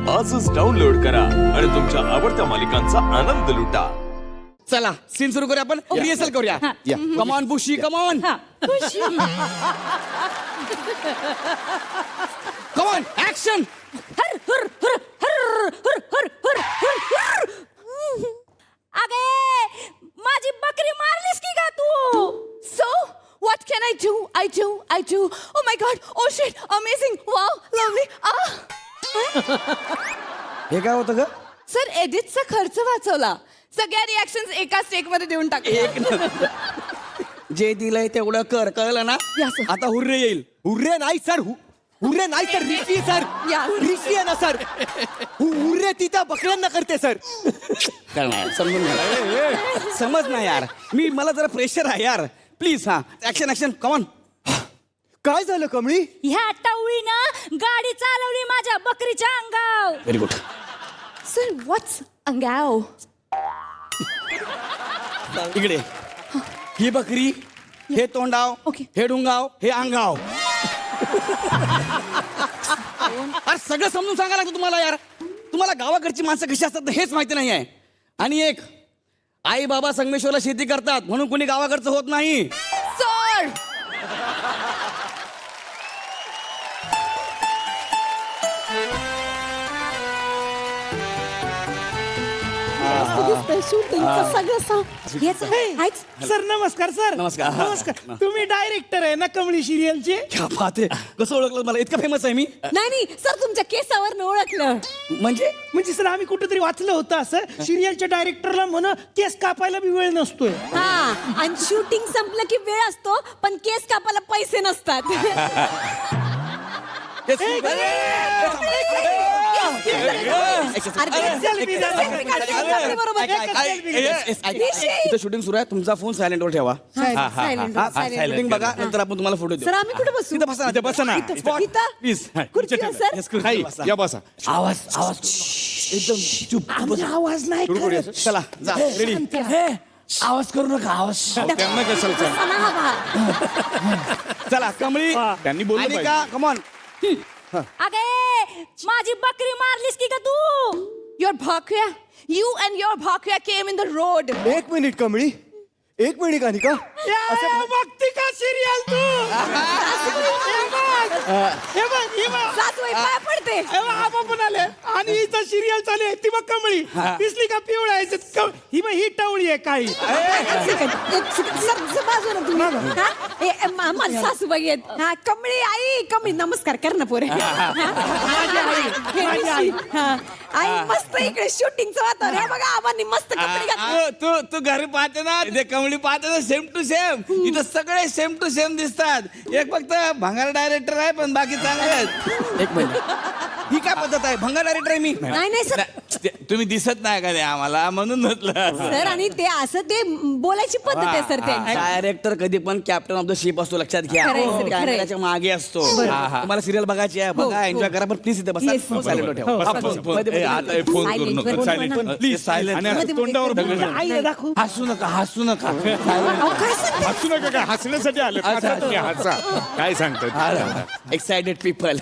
आजच डाउनलोड करा आणि तुमच्या आवडत्या मालिकांचा आनंद लुटा. चला सीन सुरू करूया आपण रिहर्सल करूया. कम ऑन बुशी come on come on action. अगे माझी बकरी मारलीस की का तू? So, what can I do? I do. Oh my god, oh shit, amazing, wow, lovely. हे काय होतं ग? सर एडिटचा खर्च वाचवला. सगळ्या रिॲक्शन्स एकाच टेक मध्ये देऊन टाकल्या. एक न- जे दिलंय तेवढं कर, कळलं ना? Yes, sir. आता हुर्रे येईल. हुर्रे नाही सर हुर्रे नाही सर ऋषी सर Yeah. ऋषी आहे ना सर हुर्रे तिथं बकऱ्यांना करते सर. कळणार समजून घ्या. समज ना यार, मला जरा प्रेशर आहे यार. प्लीज हा ऍक्शन ऍक्शन कम ऑन. काय झालं कमळी? ह्या टवळीनं गाडी चालवली माझ्या बकरीच्या अंगावर. Very good. Sir what's अंगाव? इकडे ही बकरी, हे तोंडाव, Okay. हे डुंगाव, हे अंगाव. अरे सगळं समजून सांगा लागतं तुम्हाला यार. तुम्हाला गावाकडची माणसं कशी असतात हेच माहिती नाही आहे. आणि एक आई बाबा संगमेश्वरला शेती करतात म्हणून कुणी गावाकडचं होत नाही. सर सर नमस्कार सर नमस्कार. नमस्कार तुम्ही डायरेक्टर आहे ना कमळी सिरियलचे. क्या बात आहे. कसं ओळखलं मला? इतकं फेमस आहे मी नाही सर तुमच्या केसावर ओळखलं. म्हणजे? म्हणजे सर आम्ही कुठेतरी वाचलं होतं असं सिरियलच्या डायरेक्टरला म्हण केस कापायला बी वेळ नसतोय. हा आणि शूटिंग संपलं की वेळ असतो पण केस कापायला पैसे नसतात. Yes. इथं शूटिंग सुरू आहे. तुमचा फोन सायलेंट वर ठेवा. शूटिंग बघा नंतर आपण तुम्हाला फोटो देऊ. सर आम्ही कुठे बसू? इथं बसा. इथं बसा ना. इथं? प्लीज. खुर्चीवर, सर? Yes, खुर्चीवर बसा. या बसा. आवाज एकदम चुप. आम्ही आवाज नाही सुरू करूया करत. सर. चला जा रेडी. आवाज करू नका आवाज. त्यांना कशाला सर? सना हा बाहेर. चला कमळी त्यांनी बोललं आणि पाहिजे. का कमॉन. अगे माझी बकरी मारलीस की का तू? Your bhakya, you and your bhakya came in the road. एक मिनिट कमळी एक मिनिट अनिका बघती का सिरियल तू? हे बघ सासूबाई पाय पडते. आबा पण आले आणि इथं सिरियल चालू आहे ती बघ कमळी दिसली का पिवळा आहे ही बघ ही टवळी आहे काही. सर बाजूला तुम्ही. हा? माझी सासूबाई आहेत. हा कमळी आई कमळी नमस्कार कर ना पोरे. माझी आई. हा. आई मस्त इकडे शूटिंगचं वातावरण आहे बघा. आबांनी मस्त कपडे घातले. तू घरी पाहते ना ते कमळी पाहते ना सेम टू सेम. इथं सगळे सेम टू सेम दिसतात. एक फक्त भंगार डायरेक्टर आहे पण बाकी चांगले आहेत. एक मिनिट. ही काय पद्धत आहे? भंगार डायरेक्टर आहे मी. नाही सर. तुम्ही दिसत नाही का ते आम्हाला म्हणून म्हटलं. सर आणि ते असं ते बोलायची पद्धत आहे सर त्यांची. डायरेक्टर कधी पण कॅप्टन ऑफ द शिप असतो लक्षात घ्या. खरंय, सर, खरंय. कॅमेऱ्याच्या मागे असतो. तुम्हाला सिरियल बघायची आहे बघा एन्जॉय करा पण प्लीज इथे बसा. Yes. सायलेंट ठेवा. आता फोन करू Silent नका. वर Silent. बोला ना. Please silent. आणि असं तोंडावर बोलू नका. आईला दाखव. हसू नका हसू नका. अहो, काय सांगताय? हसू नका काय हसण्यासाठी आलं हसा तुम्ही, हसा काय सांगतात. Excited people.